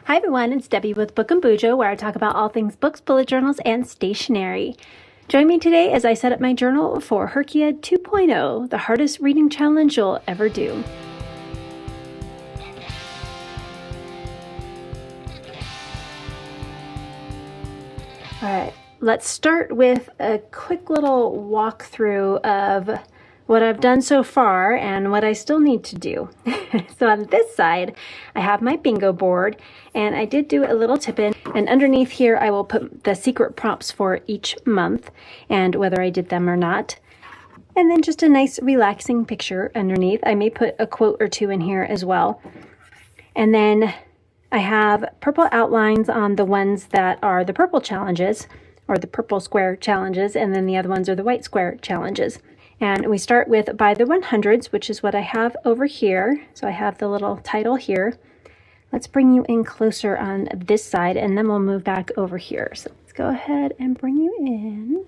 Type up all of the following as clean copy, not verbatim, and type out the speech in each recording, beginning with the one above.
Hi everyone, it's Debbie with Book and Bujo, where I talk about all things books, bullet journals, and stationery. Join me today as I set up my journal for HRCYED 2.0, the hardest reading challenge you'll ever do. Alright, let's start with a quick little walkthrough of what I've done so far and what I still need to do. So on this side, I have my bingo board, and I did do a little tip-in, and underneath here I will put the secret prompts for each month and whether I did them or not. And then just a nice relaxing picture underneath. I may put a quote or two in here as well. And then I have purple outlines on the ones that are the purple challenges, or the purple square challenges, and then the other ones are the white square challenges. And we start with By the 100s, which is what I have over here. So I have the little title here. Let's bring you in closer on this side, and then we'll move back over here. So let's go ahead and bring you in.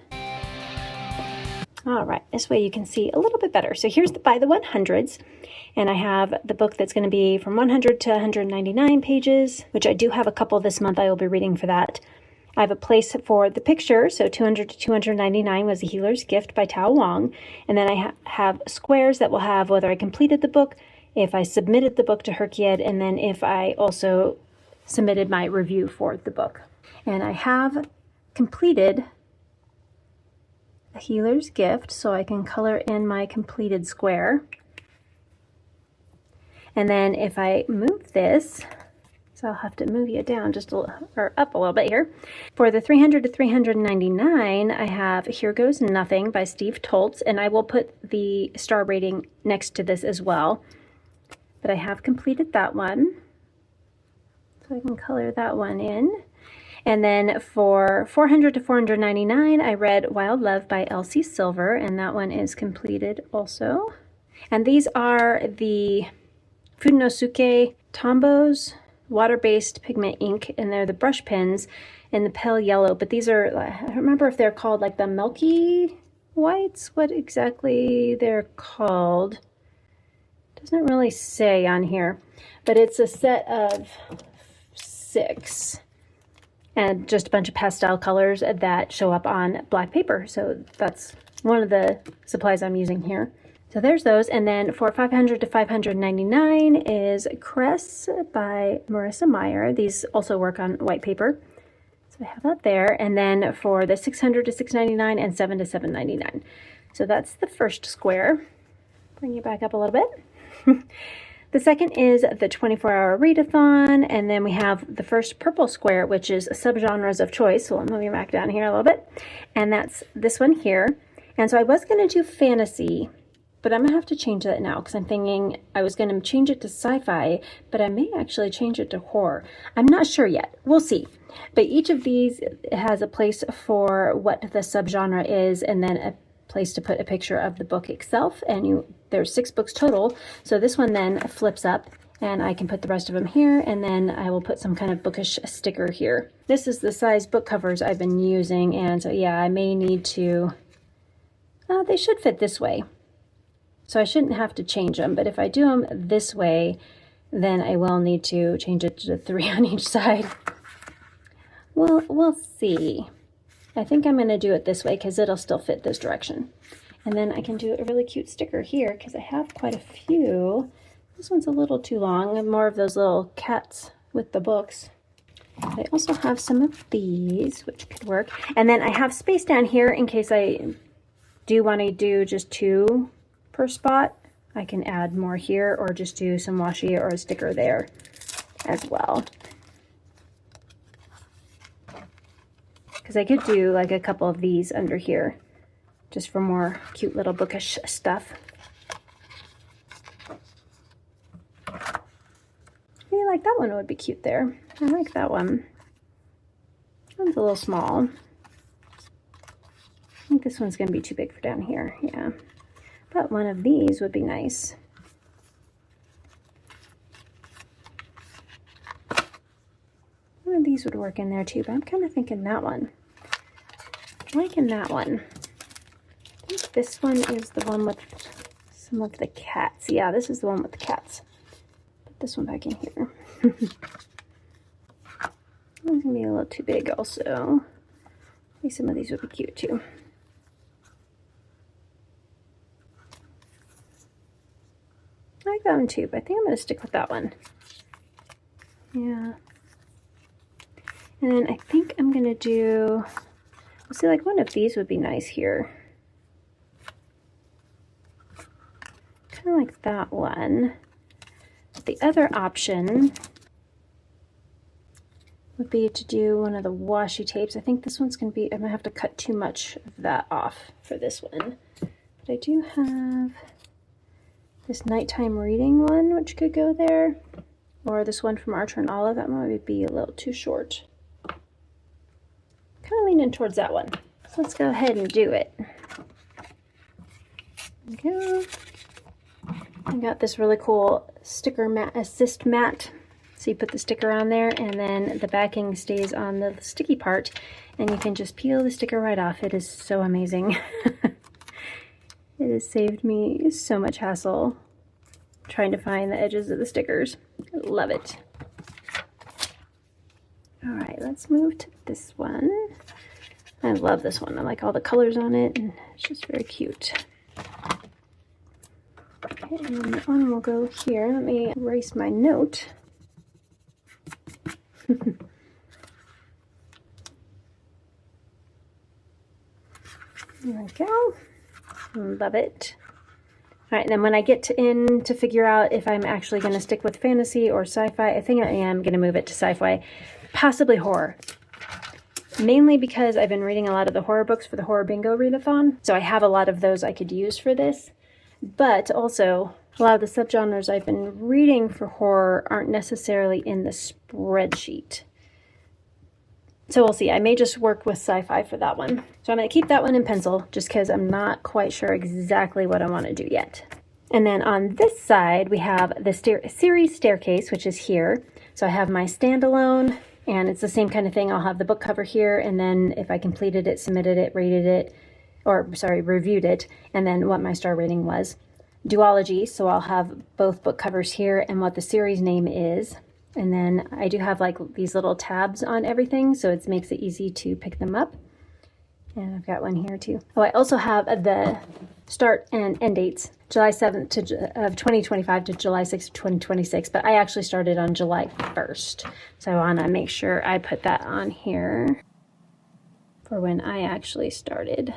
All right, this way you can see a little bit better. So here's the By the 100s, and I have the book that's going to be from 100 to 199 pages, which I do have a couple this month. I will be reading for that. I have a place for the picture, so 200 to 299 was The Healer's Gift by Tao Wong. And then I have squares that will have whether I completed the book, if I submitted the book to HRCYED, and then if I also submitted my review for the book. And I have completed The Healer's Gift, so I can color in my completed square. And then if I move this, so I'll have to move you down just a little, or up a little bit here. For the 300 to 399, I have Here Goes Nothing by Steve Toltz, and I will put the star rating next to this as well. But I have completed that one, so I can color that one in. And then for 400 to 499, I read Wild Love by Elsie Silver, and that one is completed also. And these are the Funosuke Tombos water-based pigment ink, and they're the brush pens in the pale yellow, but these are, I don't remember if they're called like the milky whites, what exactly they're called. Doesn't really say on here, but it's a set of 6 and just a bunch of pastel colors that show up on black paper. So that's one of the supplies I'm using here. So there's those, and then for 500 to 599 is Cress by Marissa Meyer. These also work on white paper, so I have that there. And then for the 600 to 699 and 7 to 799. So that's the first square. Bring you back up a little bit. The second is the 24-hour readathon, and then we have the first purple square, which is subgenres of choice. So I'll move you back down here a little bit, and that's this one here. And so I was going to do fantasy, but I'm going to have to change that now because I'm thinking I was going to change it to sci-fi, but I may actually change it to horror. I'm not sure yet. We'll see. But each of these has a place for what the subgenre is, and then a place to put a picture of the book itself. And there's 6 books total. So this one then flips up, and I can put the rest of them here, and then I will put some kind of bookish sticker here. This is the size book covers I've been using, and so yeah, I may need to, they should fit this way. So I shouldn't have to change them, but if I do them this way, then I will need to change it to 3 on each side. Well, we'll see. I think I'm going to do it this way because it'll still fit this direction. And then I can do a really cute sticker here because I have quite a few. This one's a little too long, and more of those little cats with the books. I also have some of these, which could work. And then I have space down here in case I do want to do just 2 per spot. I can add more here or just do some washi or a sticker there as well. Because I could do like a couple of these under here just for more cute little bookish stuff. Maybe like that one would be cute there. I like that one. That one's a little small. I think this one's going to be too big for down here. Yeah. But one of these would be nice. One of these would work in there too, but I'm kind of thinking that one. I'm liking that one. I think this one is the one with some of the cats. Yeah, this is the one with the cats. Put this one back in here. gonna be a little too big also. Maybe some of these would be cute too. I like that one too, but I think I'm gonna stick with that one. Yeah. And then I think I'm gonna do, let's see, like one of these would be nice here. Kind of like that one. The other option would be to do one of the washi tapes. I think this one's gonna be, I'm gonna have to cut too much of that off for this one. But I do have this nighttime reading one, which could go there. Or this one from Archer and Olive, that might be a little too short. Kind of leaning towards that one. So let's go ahead and do it. There we go. I got this really cool sticker mat, assist mat. So you put the sticker on there and then the backing stays on the sticky part and you can just peel the sticker right off. It is so amazing. It has saved me so much hassle trying to find the edges of the stickers. I love it. All right, let's move to this one. I love this one. I like all the colors on it and it's just very cute. Okay, and that one will go here. Let me erase my note. There we go. Love it. All right, then when I get in to figure out if I'm actually going to stick with fantasy or sci-fi, I think I am going to move it to sci-fi, possibly horror. Mainly because I've been reading a lot of the horror books for the Horror Bingo Readathon, so I have a lot of those I could use for this. But also, a lot of the subgenres I've been reading for horror aren't necessarily in the spreadsheet. So we'll see. I may just work with sci-fi for that one. So I'm going to keep that one in pencil just because I'm not quite sure exactly what I want to do yet. And then on this side, we have the series staircase, which is here. So I have my standalone, and it's the same kind of thing. I'll have the book cover here, and then if I completed it, submitted it, rated it, or sorry, reviewed it, and then what my star rating was. Duology, so I'll have both book covers here and what the series name is. And then I do have like these little tabs on everything, so it makes it easy to pick them up. And I've got one here too. Oh, I also have the start and end dates, July 7th of 2025 to July 6th of 2026, but I actually started on July 1st. So I want to make sure I put that on here for when I actually started.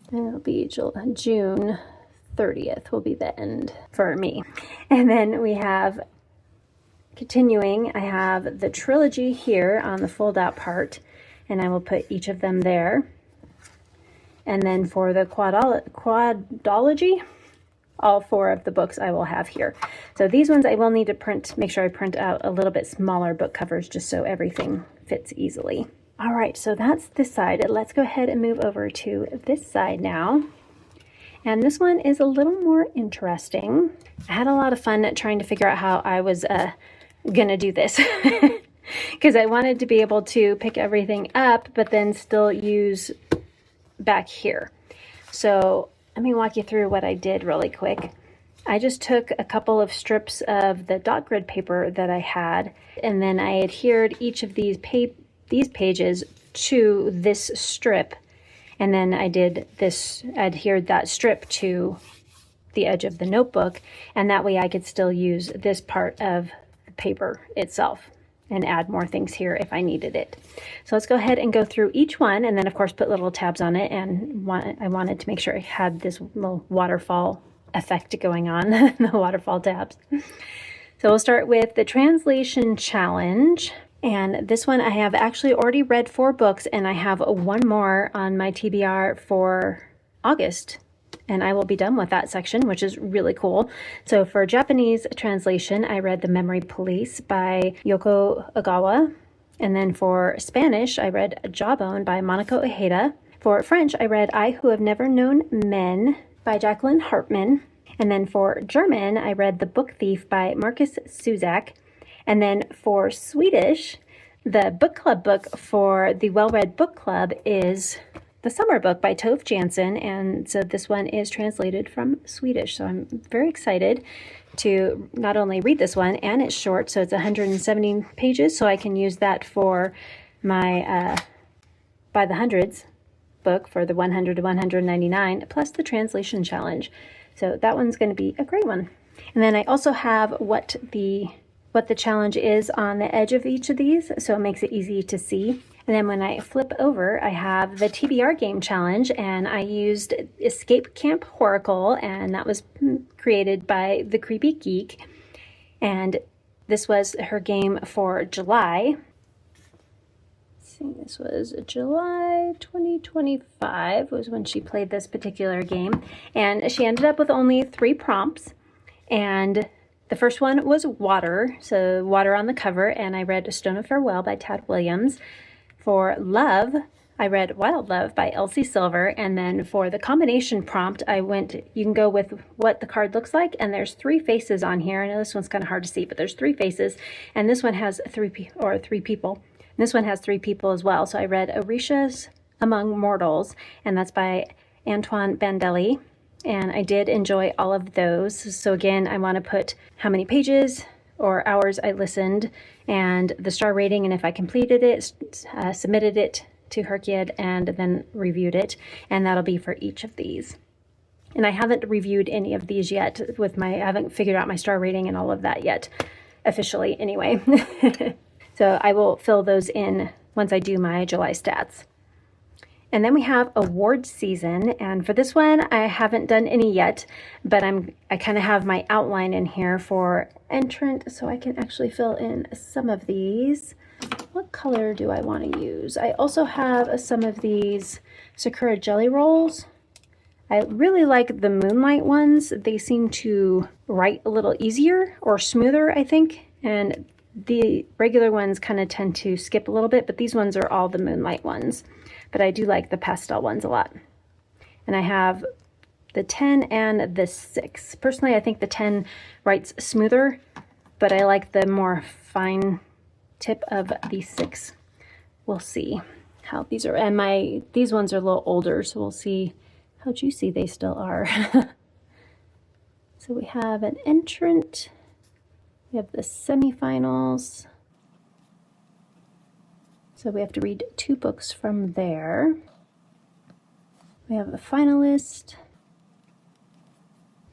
And it'll be June 30th will be the end for me. And then we have, continuing, I have the trilogy here on the fold out part, and I will put each of them there. And then for the quadology, all four of the books I will have here. So these ones I will need to print, make sure I print out a little bit smaller book covers just so everything fits easily. All right, so that's this side. Let's go ahead and move over to this side now. And this one is a little more interesting. I had a lot of fun trying to figure out how I was gonna do this because I wanted to be able to pick everything up but then still use back here. So let me walk you through what I did really quick. I just took a couple of strips of the dot grid paper that I had, and then I adhered each of these pages to this strip, and then I did this, adhered that strip to the edge of the notebook, and that way I could still use this part of the paper itself and add more things here if I needed it. So let's go ahead and go through each one, and then of course put little tabs on it, and I wanted to make sure I had this little waterfall effect going on, the waterfall tabs. So we'll start with the translation challenge. And this one I have actually already read 4 books, and I have one more on my TBR for August, and I will be done with that section, which is really cool. So for Japanese translation, I read The Memory Police by Yoko Ogawa. And then for Spanish, I read Jawbone by Monaco Ojeda. For French, I read I Who Have Never Known Men by Jacqueline Hartman. And then for German, I read The Book Thief by Marcus Suzak. And then for Swedish, the book club book for the Well-Read Book Club is The Summer Book by Tove Jansson. And so this one is translated from Swedish. So I'm very excited to not only read this one, and it's short, so it's 170 pages, so I can use that for my by the hundreds book for the 100 to 199, plus the translation challenge. So that one's going to be a great one. And then I also have what the challenge is on the edge of each of these, so it makes it easy to see. And then when I flip over, I have the TBR Game challenge, and I used Escape Camp Horacle, and that was created by The Creepy Geek. And this was her game for July. Let's see, this was July 2025 was when she played this particular game. And she ended up with only 3 prompts. And the first one was water, so water on the cover, and I read A Stone of Farewell by Tad Williams. For love, I read Wild Love by Elsie Silver, and then for the combination prompt, you can go with what the card looks like, and there's 3 faces on here. I know this one's kind of hard to see, but there's 3 faces, and this one has 3 people. And this one has 3 people as well, so I read Orishas Among Mortals, and that's by Antoine Bandelli, and I did enjoy all of those. So again, I want to put how many pages or hours I listened, and the star rating, and if I completed it, submitted it to HRCYED, and then reviewed it, and that'll be for each of these. And I haven't reviewed any of these yet I haven't figured out my star rating and all of that yet, officially anyway. So I will fill those in once I do my July stats. And then we have award season, and for this one, I haven't done any yet, but I kind of have my outline in here for entrant, so I can actually fill in some of these. What color do I want to use? I also have some of these Sakura jelly rolls. I really like the Moonlight ones. They seem to write a little easier or smoother, I think, and the regular ones kind of tend to skip a little bit, but these ones are all the Moonlight ones. But I do like the pastel ones a lot. And I have the 10 and the 6. Personally, I think the 10 writes smoother, but I like the more fine tip of the 6. We'll see how these are. And these ones are a little older, so we'll see how juicy they still are. So we have an entrant. We have the semifinals. So we have to read 2 books from there. We have a finalist,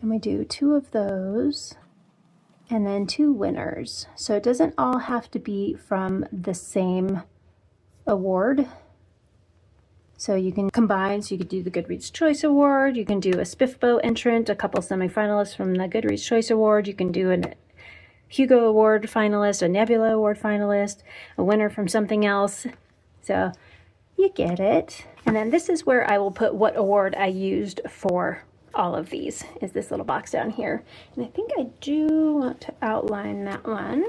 and we do 2 of those, and then 2 winners. So it doesn't all have to be from the same award. So you can combine, so you could do the Goodreads Choice Award, you can do a SPIFBO entrant, a couple semifinalists from the Goodreads Choice Award, you can do an Hugo Award finalist, a Nebula Award finalist, a winner from something else. So you get it. And then this is where I will put what award I used for all of these, is this little box down here. And I think I do want to outline that one.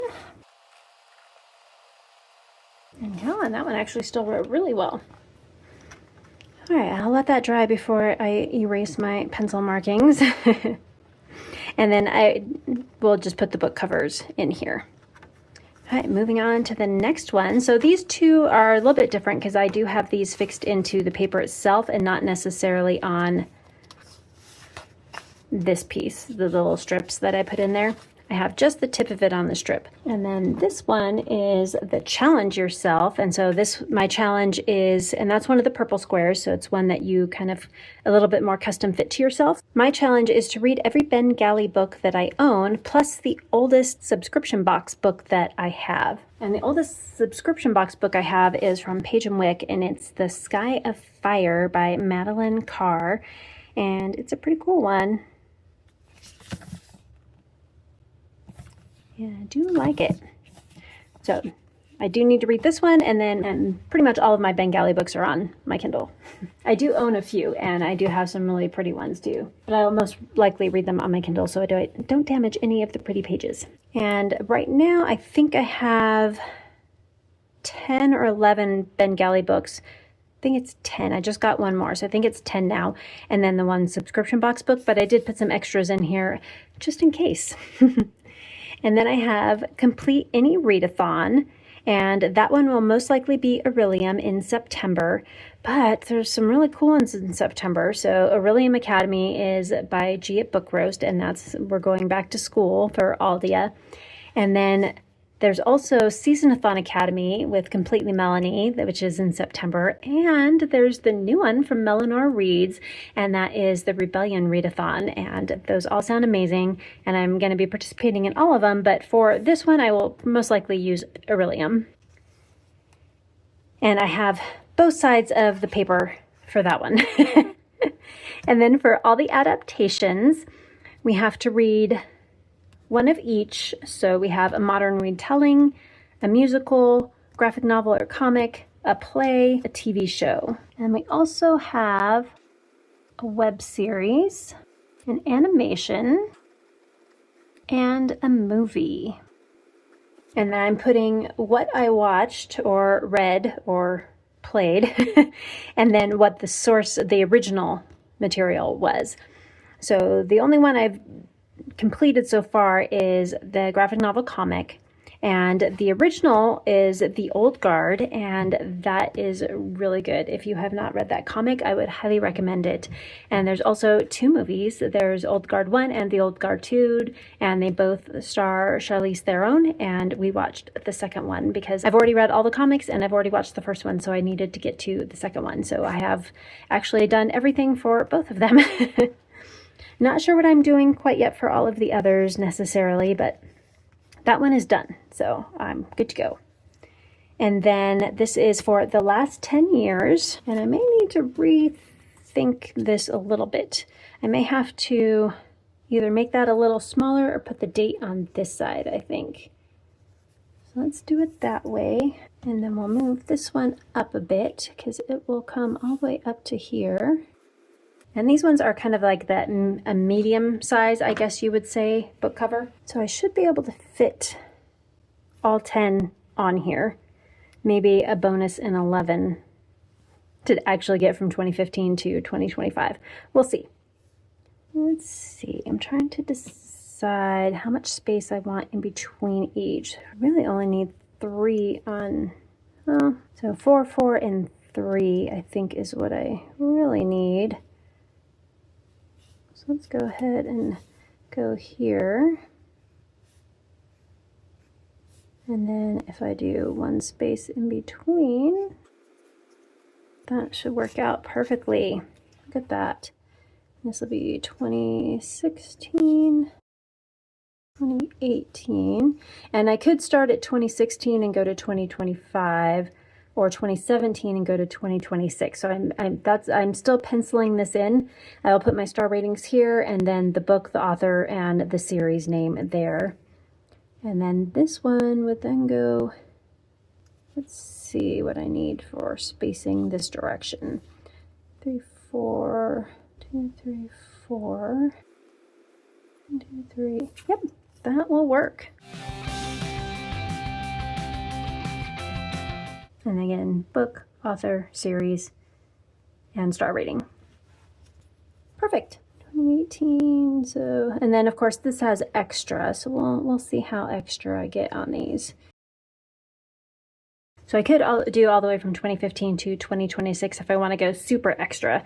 And that one actually still wrote really well. All right, I'll let that dry before I erase my pencil markings. And then I will just put the book covers in here. All right, moving on to the next one. So these 2 are a little bit different because I do have these fixed into the paper itself and not necessarily on this piece, the little strips that I put in there. I have just the tip of it on the strip. And then this one is the challenge yourself. And so my challenge is, and that's one of the purple squares. So it's one that you kind of a little bit more custom fit to yourself. My challenge is to read every Bengali book that I own, plus the oldest subscription box book that I have. And the oldest subscription box book I have is from Page & Wick, and it's The Sky of Fire by Madeline Carr. And it's a pretty cool one. Yeah, I do like it. So I do need to read this one, and pretty much all of my Bengali books are on my Kindle. I do own a few, and I do have some really pretty ones too, but I'll most likely read them on my Kindle so I don't damage any of the pretty pages. And right now I think I have 10 or 11 Bengali books. I think it's 10. I just got one more, so I think it's 10 now. And then the one subscription box book, but I did put some extras in here just in case. And then I have Complete Any Readathon, And that one will most likely be Aurelium in September, but there's some really cool ones in September. So Aurelium Academy is by G at Book Roast, and we're going back to school for Aldia. And then there's also Seasonathon Academy with Completely Melanie, which is in September. And there's the new one from Melanor Reads, and that is the Rebellion Readathon. And those all sound amazing, and I'm going to be participating in all of them. But for this one, I will most likely use Aurelium. And I have both sides of the paper for that one. And then for all the adaptations, we have to read one of each. So we have a modern retelling, a musical, graphic novel or comic, a play, a TV show. And we also have a web series, an animation, and a movie. And then I'm putting what I watched or read or played, and then what the source, the original material was. So the only one I've completed so far is the graphic novel comic, and the original is The Old Guard, and that is really good. If you have not read that comic, I would highly recommend it. And there's also 2 movies. There's Old Guard 1 and The Old Guard 2, and they both star Charlize Theron, and we watched the second one because I've already read all the comics and I've already watched the first one, so I needed to get to the second one. So I have actually done everything for both of them. Not sure what I'm doing quite yet for all of the others necessarily, but that one is done, so I'm good to go. And then this is for the last 10 years, and I may need to rethink this a little bit. I may have to either make that a little smaller or put the date on this side, I think. So let's do it that way, and then we'll move this one up a bit because it will come all the way up to here. And these ones are kind of like that a medium size, I guess you would say, book cover. So I should be able to fit all 10 on here. Maybe a bonus in 11 to actually get from 2015 to 2025. We'll see. Let's see. I'm trying to decide how much space I want in between each. I really only need 3 on... so 4, 4, and 3 I think is what I really need. So let's go ahead and go here. And then if I do 1 space in between, that should work out perfectly. Look at that. This will be 2016, 2018. And I could start at 2016 and go to 2025. Or 2017 and go to 2026. So I'm still penciling this in. I'll put my star ratings here, and then the book, the author, and the series name there. And then this one would then go, let's see what I need for spacing this direction. 3, 4, 2, 3, 4, 1, 2, 3. Yep, that will work. And again, book, author, series, and star rating. Perfect. 2018. So, and then of course this has extra, so we'll see how extra I get on these. So I could do all the way from 2015 to 2026 if I want to go super extra,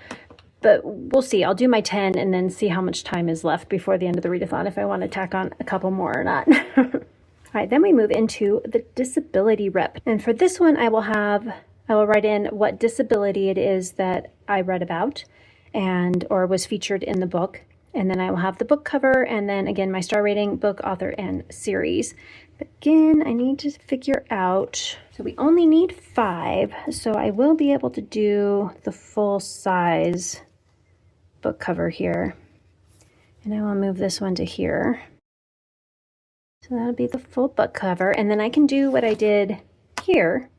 but we'll see. I'll do my 10 and then see how much time is left before the end of the readathon if I want to tack on a couple more or not. All right, then we move into the disability rep. And for this one, I will write in what disability it is that I read about or was featured in the book. And then I will have the book cover, and then again, my star rating, book, author, and series. But again, I need to figure out, so we only need 5, so I will be able to do the full size book cover here. And I will move this one to here. So that'll be the full book cover, and then I can do what I did here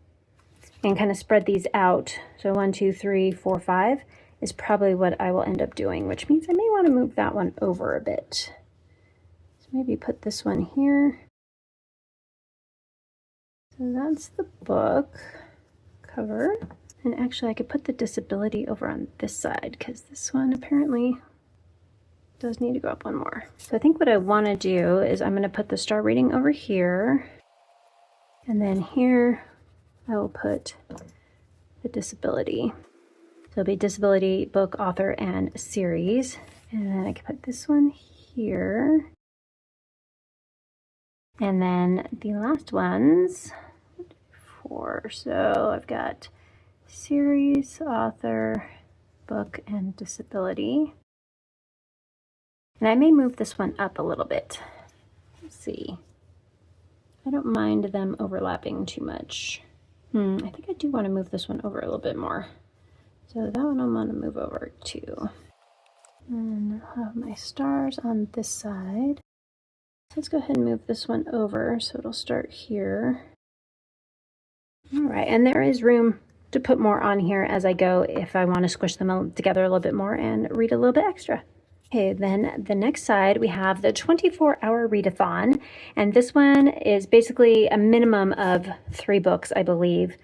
and kind of spread these out. So 1, 2, 3, 4, 5 is probably what I will end up doing, which means I may want to move that one over a bit. So maybe put this one here. So that's the book cover. And actually I could put the disability over on this side because this one apparently does need to go up one more. So I think what I want to do is I'm going to put the star rating over here. And then here I will put the disability. So it'll be disability, book, author, and series. And then I can put this one here. And then the last ones, 4. So I've got series, author, book, and disability. And I may move this one up a little bit. Let's see. I don't mind them overlapping too much. I think I do want to move this one over a little bit more. So that one I'm going to move over too. And I'll have my stars on this side. So let's go ahead and move this one over so it'll start here. All right, and there is room to put more on here as I go if I want to squish them together a little bit more and read a little bit extra. Okay, then the next side we have the 24-hour readathon, and this one is basically a minimum of 3 books, I believe,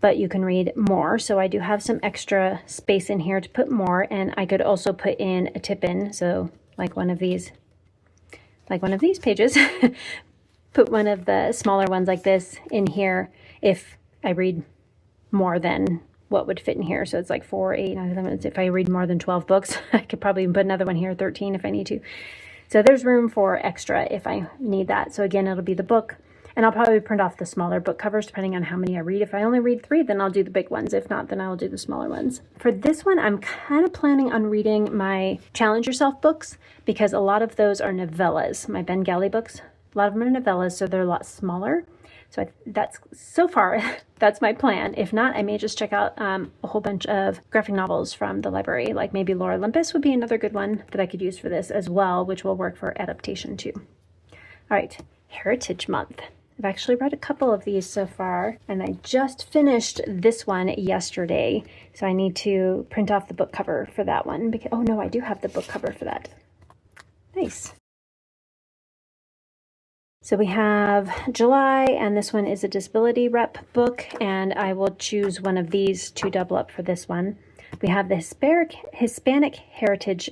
but you can read more. So I do have some extra space in here to put more, and I could also put in a tip-in, so like one of these pages, put one of the smaller ones like this in here if I read more than what would fit in here. So it's like 4, 8, 9, 11. If I read more than 12 books, I could probably put another one here, 13 if I need to. So there's room for extra if I need that. So again, it'll be the book, and I'll probably print off the smaller book covers depending on how many I read. If I only read 3, then I'll do the big ones. If not, then I will do the smaller ones. For this one, I'm kind of planning on reading my Challenge Yourself books because a lot of those are novellas. My Bengali books, a lot of them are novellas, so they're a lot smaller. So that's so far, that's my plan. If not, I may just check out a whole bunch of graphic novels from the library, like maybe Laura Olympus would be another good one that I could use for this as well, which will work for adaptation too. All right, Heritage Month. I've actually read a couple of these so far, and I just finished this one yesterday. So I need to print off the book cover for that one. Because, oh no, I do have the book cover for that. Nice. So we have July, and this one is a disability rep book, and I will choose one of these to double up for this one. We have the Hispanic Heritage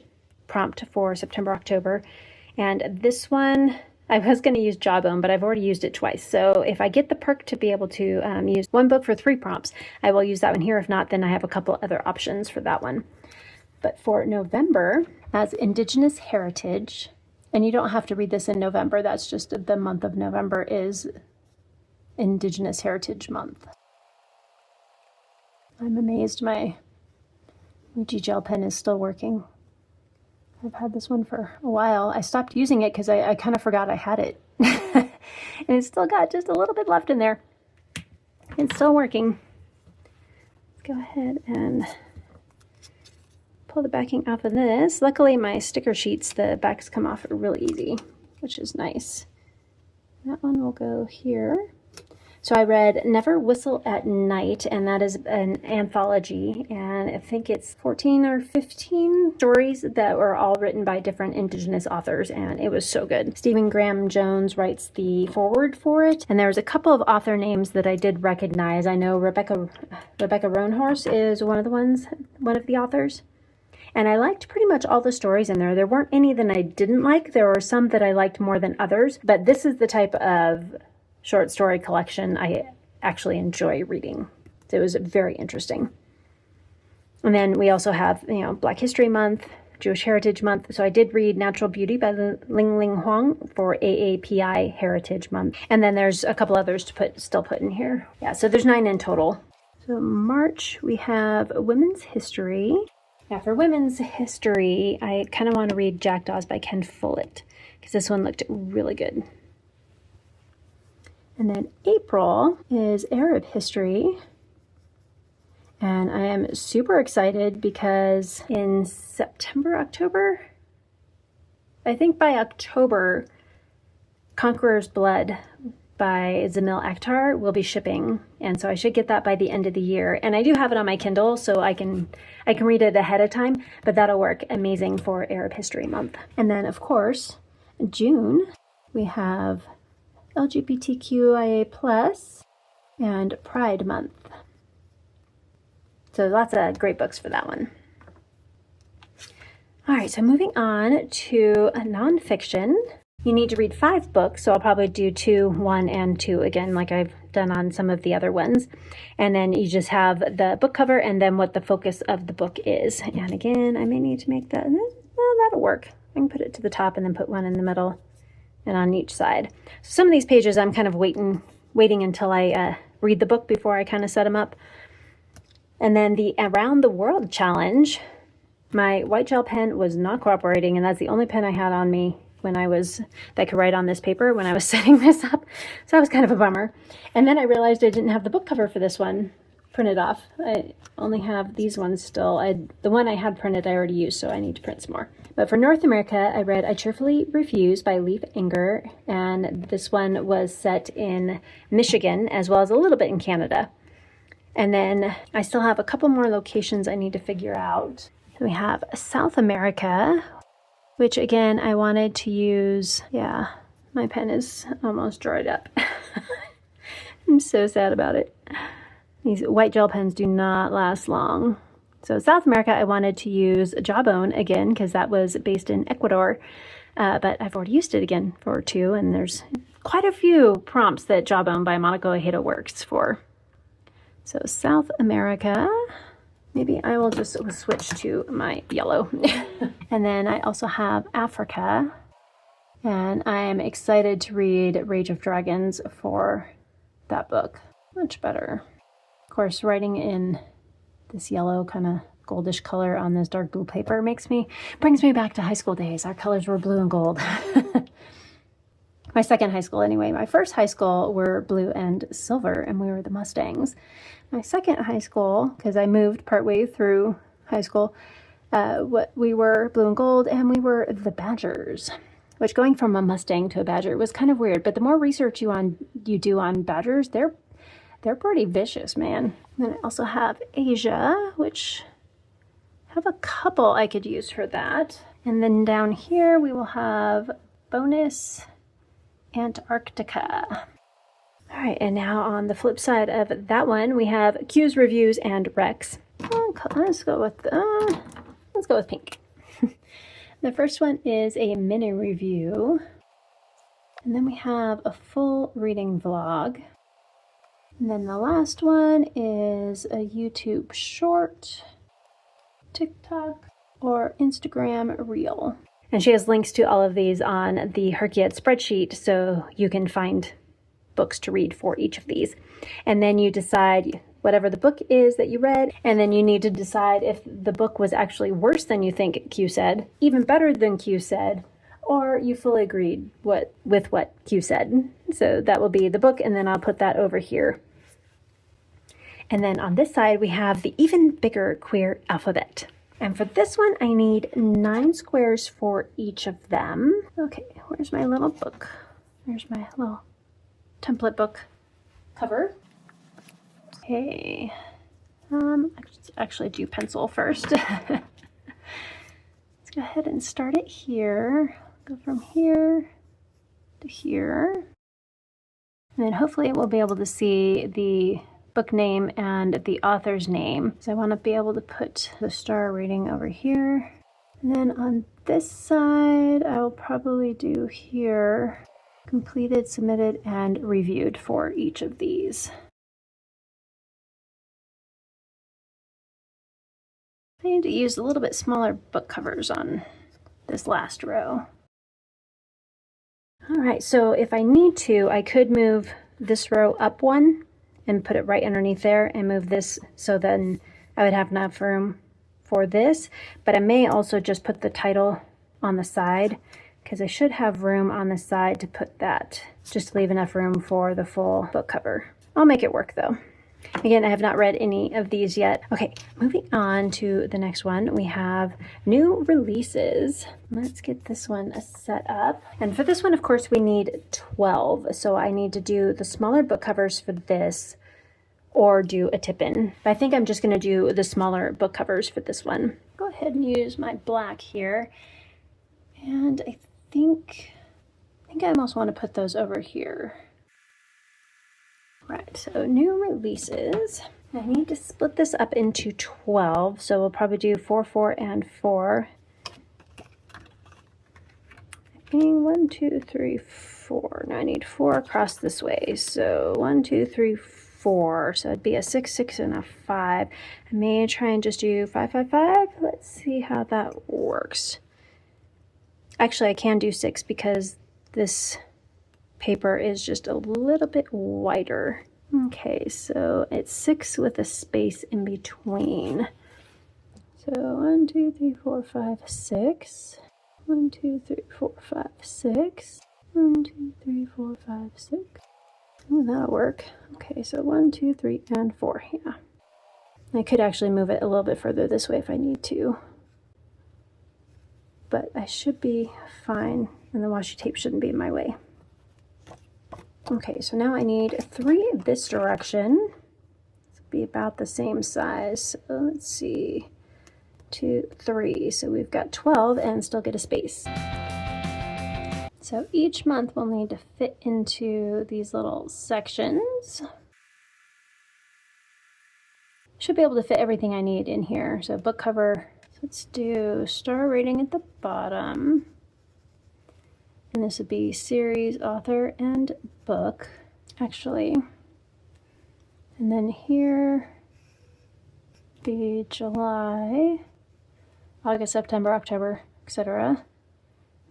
prompt for September, October, and this one, I was going to use Jawbone, but I've already used it twice. So if I get the perk to be able to use one book for 3 prompts, I will use that one here. If not, then I have a couple other options for that one. But for November, that's Indigenous Heritage. And you don't have to read this in November. That's just the month of November is Indigenous Heritage Month. I'm amazed my Muji gel pen is still working. I've had this one for a while. I stopped using it because I kind of forgot I had it. And it's still got just a little bit left in there. It's still working. Let's go ahead and pull the backing off of this. Luckily, my sticker sheets, the backs come off really easy, which is nice. That one will go here. So I read Never Whistle at Night, and that is an anthology, and I think it's 14 or 15 stories that were all written by different Indigenous authors, and it was so good. Stephen Graham Jones writes the foreword for it, and there was a couple of author names that I did recognize. I know Rebecca Roanhorse is one of the authors. And I liked pretty much all the stories in there. There weren't any that I didn't like. There were some that I liked more than others. But this is the type of short story collection I actually enjoy reading. So it was very interesting. And then we also have, Black History Month, Jewish Heritage Month. So I did read Natural Beauty by Ling Ling Huang for AAPI Heritage Month. And then there's a couple others to still put in here. Yeah, so there's 9 in total. So March, we have Women's History. Now for Women's History, I kind of want to read Jackdaws by Ken Follett because this one looked really good. And then April is Arab History. And I am super excited because in September, October, I think by October, Conqueror's Blood by Zamil Akhtar will be shipping, and so I should get that by the end of the year. And I do have it on my Kindle, so I can read it ahead of time, but that'll work amazing for Arab History Month. And then, of course, June, we have LGBTQIA+ and Pride Month. So lots of great books for that one. All right, so moving on to nonfiction. You need to read 5 books, so I'll probably do 2, 1, and 2 again, like I've done on some of the other ones. And then you just have the book cover and then what the focus of the book is. And again, I may need to make that, well, that'll work. I can put it to the top and then put one in the middle and on each side. So some of these pages I'm kind of waiting until I read the book before I kind of set them up. And then the Around the World challenge, my white gel pen was not cooperating, and that's the only pen I had on me that I could write on this paper when I was setting this up. So that was kind of a bummer. And then I realized I didn't have the book cover for this one printed off. I only have these ones still. The one I had printed I already used, so I need to print some more. But for North America, I read I Cheerfully Refuse by Leif Enger, and this one was set in Michigan as well as a little bit in Canada. And then I still have a couple more locations I need to figure out. We have South America, which again, I wanted to use, yeah, my pen is almost dried up. I'm so sad about it. These white gel pens do not last long. So South America, I wanted to use Jawbone again, because that was based in Ecuador, but I've already used it again for 2, and there's quite a few prompts that Jawbone by Monaco Ojeda works for. So South America, maybe I will just switch to my yellow. And then I also have Africa, and I am excited to read Rage of Dragons for that book. Much better. Of course, writing in this yellow kind of goldish color on this dark blue paper brings me back to high school days. Our colors were blue and gold. My second high school anyway. My first high school were blue and silver, and we were the Mustangs. My second high school, because I moved partway through high school, we were blue and gold, and we were the Badgers. Which, going from a Mustang to a Badger was kind of weird. But the more research you do on Badgers, they're pretty vicious, man. And then I also have Asia, which have a couple I could use for that. And then down here we will have bonus Antarctica. All right, and now on the flip side of that one, we have Q's, reviews, and Recs. Let's go with pink. The first one is a mini review, and then we have a full reading vlog, and then the last one is a YouTube short, TikTok, or Instagram reel. And she has links to all of these on the HRCYED spreadsheet, so you can find books to read for each of these. And then you decide whatever the book is that you read, and then you need to decide if the book was actually worse than you think Q said, even better than Q said, or you fully agreed with what Q said. So that will be the book, and then I'll put that over here. And then on this side, we have the even bigger queer alphabet. And for this one, I need 9 squares for each of them. Okay, where's my little book? There's my little template book cover. Okay, let's actually do pencil first. Let's go ahead and start it here. Go from here to here. And then hopefully we'll be able to see the book name and the author's name. So I want to be able to put the star rating over here. And then on this side, I'll probably do here, completed, submitted, and reviewed for each of these. I need to use a little bit smaller book covers on this last row. All right, so if I need to, I could move this row up one and put it right underneath there and move this so then I would have enough room for this. But I may also just put the title on the side because I should have room on the side to put that, just to leave enough room for the full book cover. I'll make it work though. Again, I have not read any of these yet. Okay, moving on to the next one, we have new releases. Let's get this one set up. And for this one, of course, we need 12. So I need to do the smaller book covers for this or do a tip-in. But I think I'm just gonna do the smaller book covers for this one. Go ahead and use my black here. And I think I almost want to put those over here. Right, so new releases. I need to split this up into 12, so we'll probably do 4, 4, and 4. I 1, 2, 3, 4. Now I need 4 across this way. So 1, 2, 3, 4. So it'd be a 6, 6, and a 5. I may try and just do 5, 5, 5. Let's see how that works. Actually, I can do 6 because this paper is just a little bit wider. Okay, so it's 6 with a space in between. So 1, 2, 3, 4, 5, 6. 1, 2, 3, 4, 5, 6. 1, 2, 3, 4, 5, 6. Oh, that'll work. Okay, so 1, 2, 3, and 4. Yeah. I could actually move it a little bit further this way if I need to. But I should be fine, and the washi tape shouldn't be in my way. Okay, so now I need 3 this direction. This will be about the same size. So let's see. 2, 3. So we've got 12 and still get a space. So each month we'll need to fit into these little sections. Should be able to fit everything I need in here. So book cover. So let's do star rating at the bottom. And this would be series, author, and book, actually. And then here be July, August, September, October, etc.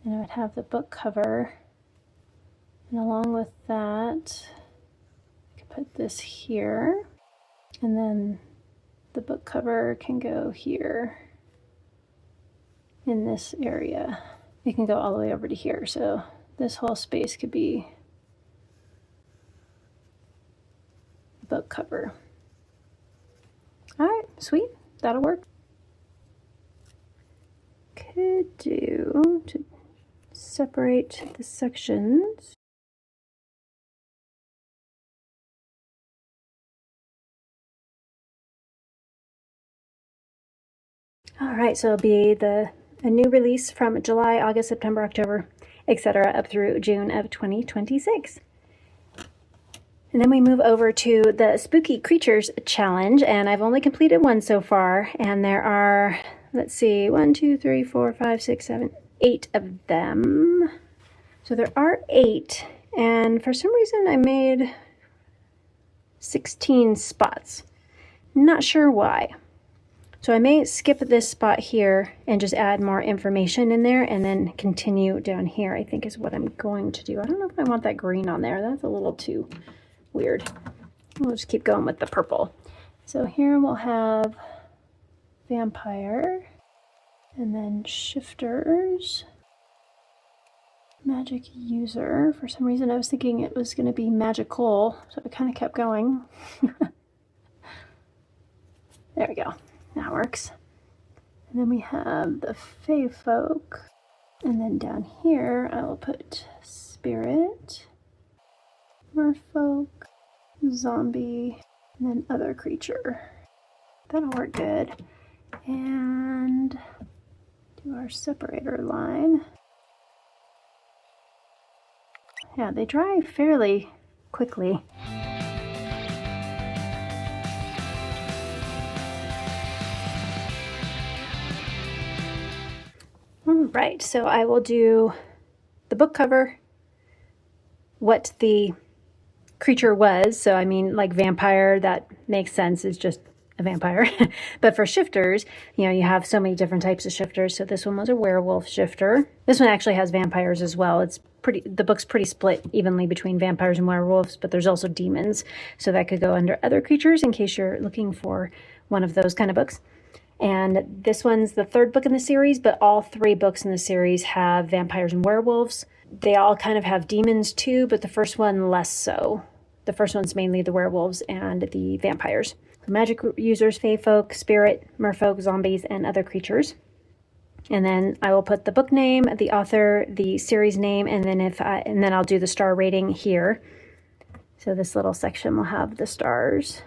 And I would have the book cover. And along with that, I could put this here. And then the book cover can go here in this area. It can go all the way over to here, so this whole space could be the book cover. All right, sweet, that'll work. Could do to separate the sections. All right, so it'll be a new release from July, August, September, October, etc. up through June of 2026. And then we move over to the Spooky Creatures Challenge, and I've only completed one so far, and there are, let's see, 1, 2, 3, 4, 5, 6, 7, 8 of them. So there are 8, and for some reason I made 16 spots. Not sure why. So I may skip this spot here and just add more information in there and then continue down here, I think is what I'm going to do. I don't know if I want that green on there. That's a little too weird. We'll just keep going with the purple. So here we'll have vampire and then shifters, magic user. For some reason I was thinking it was going to be magical, so I kind of kept going. There we go. That works. And then we have the Fae folk. And then down here, I will put spirit, merfolk, zombie, and then other creature. That'll work good. And do our separator line. Yeah, they dry fairly quickly. Right, so I will do the book cover, what the creature was. So I mean, like vampire, that makes sense, is just a vampire. But for shifters, you know, you have so many different types of shifters. So this one was a werewolf shifter. This one actually has vampires as well. It's pretty, the book's pretty split evenly between vampires and werewolves, but there's also demons. So that could go under other creatures in case you're looking for one of those kind of books. And this one's the 3rd book in the series, but all 3 books in the series have vampires and werewolves. They all kind of have demons too, but the first one less so. The first one's mainly the werewolves and the vampires. Magic users, fae folk, spirit, merfolk, zombies, and other creatures. And then I will put the book name, the author, the series name, and then I'll do the star rating here. So this little section will have the stars,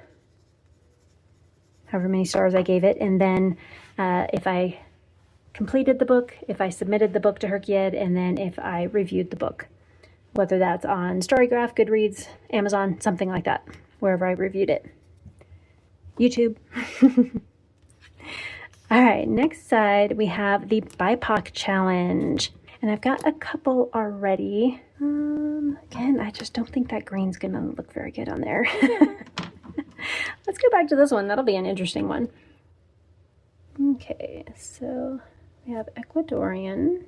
however many stars I gave it, and then if I completed the book, if I submitted the book to HRCYED, and then if I reviewed the book, whether that's on Storygraph, Goodreads, Amazon, something like that, wherever I reviewed it. YouTube. All right, next side we have the BIPOC challenge. And I've got a couple already. Again, I just don't think that green's gonna look very good on there. Let's go back to this one. That'll be an interesting one. Okay, so we have Ecuadorian.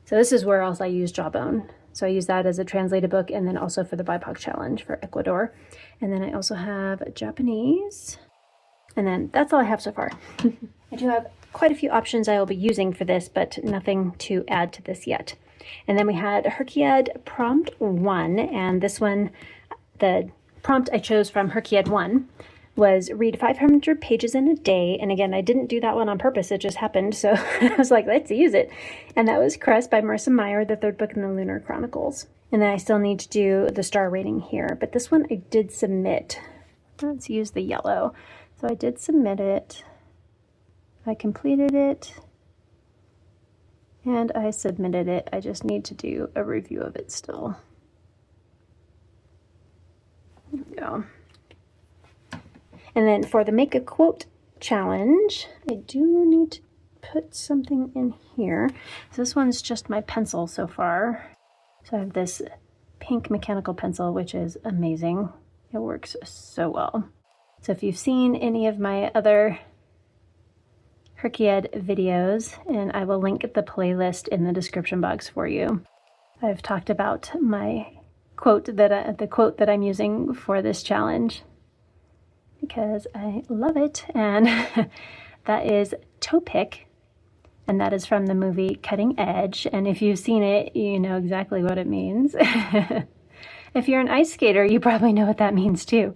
So this is where else I use Jawbone. So I use that as a translated book, and then also for the BIPOC challenge for Ecuador. And then I also have Japanese. And then that's all I have so far. I do have quite a few options I will be using for this, but nothing to add to this yet. And then we had HRCYED Prompt 1, and this one, the prompt I chose from HRCYED 1 was read 500 pages in a day. And again, I didn't do that one on purpose. It just happened. So I was like, let's use it. And that was Crest by Marissa Meyer, the third book in the Lunar Chronicles. And then I still need to do the star rating here. But this one I did submit. Let's use the yellow. So I did submit it. I completed it. And I submitted it. I just need to do a review of it still. There we go. And then for the Make a Quote challenge, I do need to put something in here. So this one's just my pencil so far. So I have this pink mechanical pencil, which is amazing. It works so well. So if you've seen any of my other HRCYED videos, and I will link the playlist in the description box for you, I've talked about my quote the quote that I'm using for this challenge, because I love it, and that is toe pick, and that is from the movie Cutting Edge, and if you've seen it, you know exactly what it means. If you're an ice skater, you probably know what that means too.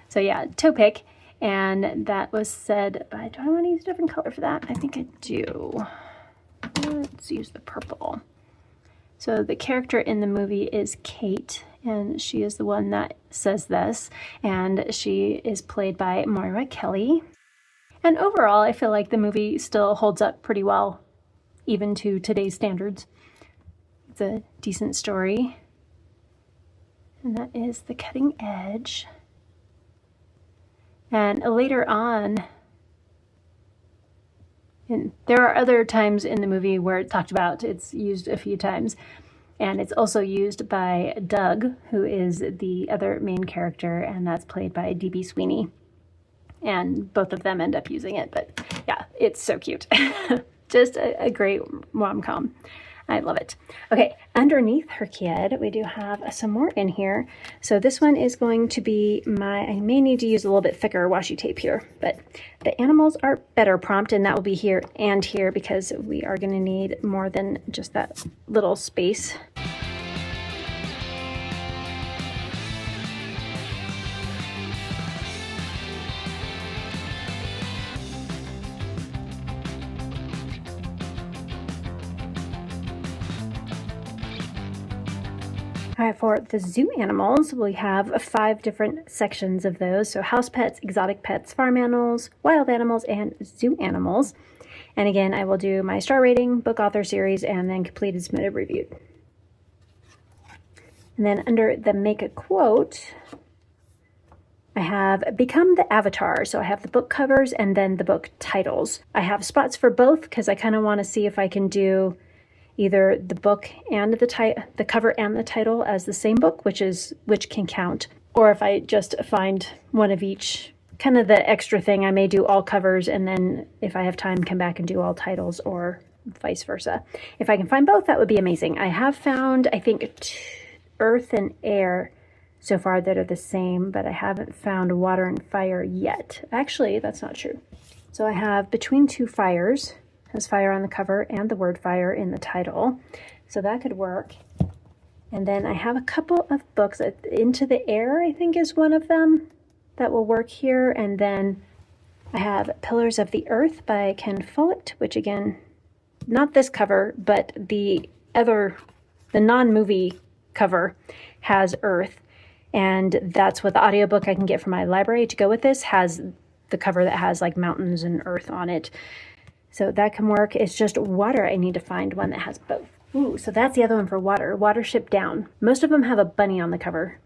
So yeah, toe pick, and that was said by, do I want to use a different color for that? I think I do. Let's use the purple. So the character in the movie is Kate, and she is the one that says this, and she is played by Moira Kelly. And overall, I feel like the movie still holds up pretty well, even to today's standards. It's a decent story. And that is The Cutting Edge. And later on, and there are other times in the movie where it's talked about, it's used a few times. And it's also used by Doug, who is the other main character, and that's played by D.B. Sweeney. And both of them end up using it, but yeah, it's so cute. Just a great rom-com. I love it. Okay, underneath HRCYED, we do have some more in here. So this one is going to be I may need to use a little bit thicker washi tape here, but the animals are better prompt, and that will be here and here because we are going to need more than just that little space. All right, for the zoo animals, we have 5 different sections of those. So house pets, exotic pets, farm animals, wild animals, and zoo animals. And again, I will do my star rating, book author series, and then completed, submitted, reviewed. And then under the Make a Quote, I have Become the Avatar. So I have the book covers and then the book titles. I have spots for both because I kind of want to see if I can do either the book and the cover and the title as the same book, which can count, or if I just find one of each, kind of the extra thing, I may do all covers, and then if I have time, come back and do all titles, or vice versa. If I can find both, that would be amazing. I have found, I think, Earth and Air so far that are the same, but I haven't found Water and Fire yet. Actually, that's not true. So I have Between Two Fires, has fire on the cover and the word fire in the title. So that could work. And then I have a couple of books. Into the Air, I think, is one of them that will work here. And then I have Pillars of the Earth by Ken Follett, which again, not this cover, but the non-movie cover has Earth. And that's what the audiobook I can get from my library to go with this has the cover that has like mountains and earth on it. So that can work. It's just water. I need to find one that has both. Ooh, so that's the other one for water. Watership Down. Most of them have a bunny on the cover.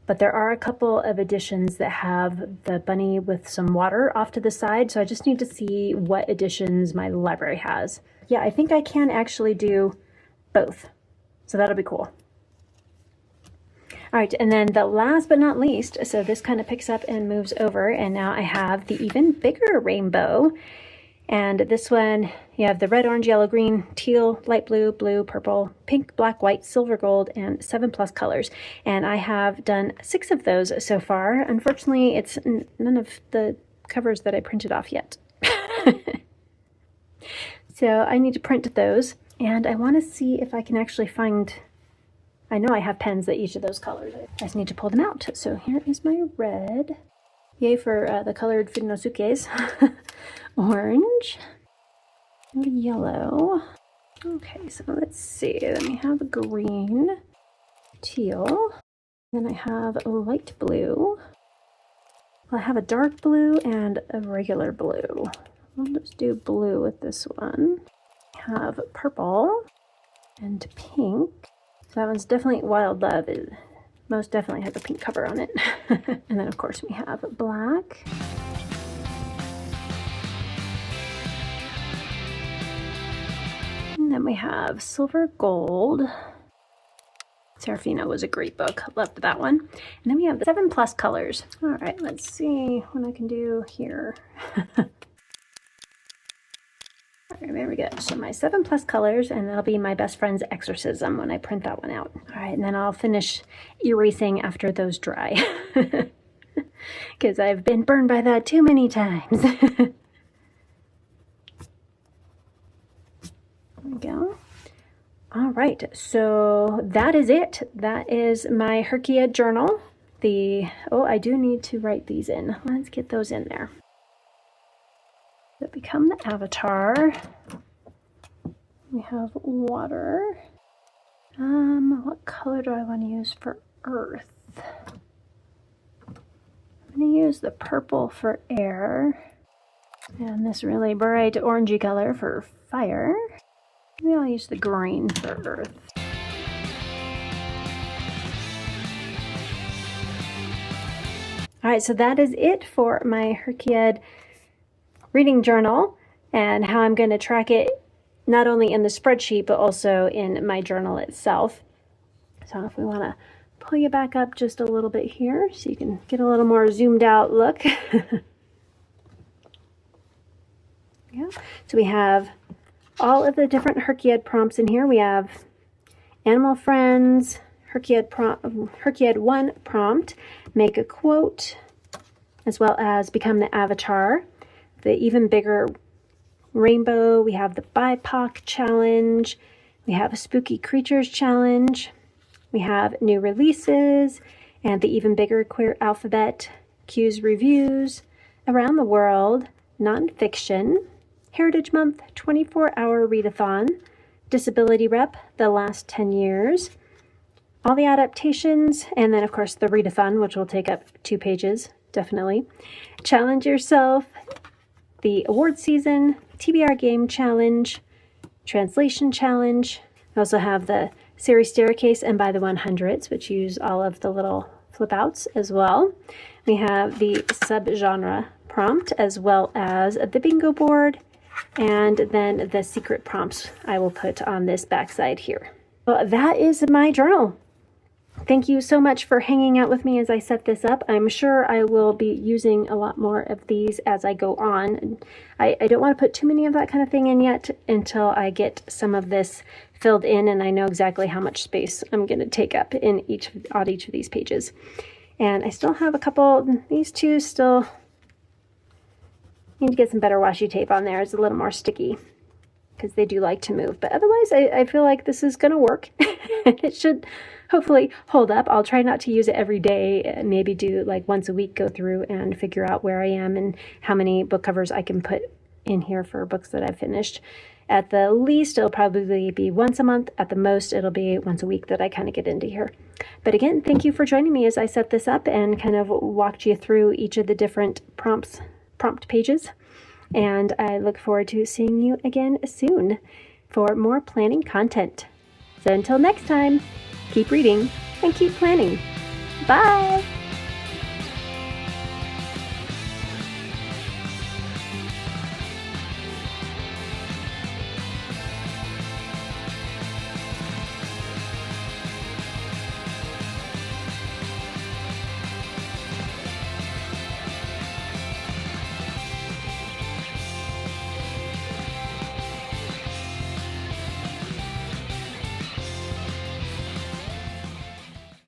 but there are a couple of editions that have the bunny with some water off to the side, so I just need to see what editions my library has. Yeah, I think I can actually do both, so that'll be cool. All right, and then the last but not least, so this kind of picks up and moves over, and now I have the even bigger rainbow. And this one, you have the red, orange, yellow, green, teal, light blue, blue, purple, pink, black, white, silver, gold, and 7+ colors. And I have done 6 of those so far. Unfortunately, it's none of the covers that I printed off yet. So I need to print those, and I want to see if I can actually find, I know I have pens that each of those colors. I just need to pull them out. So here is my red. Yay for the colored Funosukes. Orange and yellow. Okay, so let's see. Then we have a green, teal. Then I have a light blue. Well, I have a dark blue and a regular blue. I'll just do blue with this one. I have purple and pink. So that one's definitely Wild Love. It most definitely has a pink cover on it. And then of course we have black. And then we have silver gold. Serafina was a great book. Loved that one. And then we have the 7+ colors. All right, let's see what I can do here. All right, there we go. So my 7+ colors, and that'll be my best friend's exorcism when I print that one out. All right, and then I'll finish erasing after those dry. Because I've been burned by that too many times. There we go. All right, so that is it. That is my HRCYED journal. Oh, I do need to write these in. Let's get those in there. That become the avatar. We have water. What color do I want to use for earth? I'm going to use the purple for air. And this really bright orangey color for fire. Maybe I'll use the green for earth. All right, so that is it for my HRCYED reading journal and how I'm going to track it not only in the spreadsheet but also in my journal itself. So if we want to pull you back up just a little bit here so you can get a little more zoomed out look. Yeah. So we have all of the different HRCYED prompts in here. We have Animal Friends, HRCYED 1 prompt, make a quote, as well as become the avatar, the even bigger rainbow. We have the BIPOC challenge. We have a spooky creatures challenge. We have new releases and the even bigger queer alphabet, Q's reviews, around the world, nonfiction, Heritage Month 24-hour readathon, disability rep, the last 10 years, all the adaptations, and then of course the readathon, which will take up 2 pages, definitely. Challenge yourself, the award season, TBR Game challenge, translation challenge. We also have the series staircase and by the 100s, which use all of the little flip outs as well. We have the subgenre prompt as well as the bingo board, and then the secret prompts I will put on this backside here. Well, that is my journal. Thank you so much for hanging out with me as I set this up. I'm sure I will be using a lot more of these as I go on. I don't want to put too many of that kind of thing in yet until I get some of this filled in and I know exactly how much space I'm going to take up in on each of these pages. And I still have a couple, these two still need to get some better washi tape on there. It's a little more sticky because they do like to move. But otherwise, I feel like this is going to work. It should hopefully hold up. I'll try not to use it every day. Maybe do like once a week, go through and figure out where I am and how many book covers I can put in here for books that I've finished. At the least, it'll probably be once a month. At the most, it'll be once a week that I kind of get into here. But again, thank you for joining me as I set this up and kind of walked you through each of the different prompt pages. And I look forward to seeing you again soon for more planning content. So until next time, keep reading and keep planning. Bye!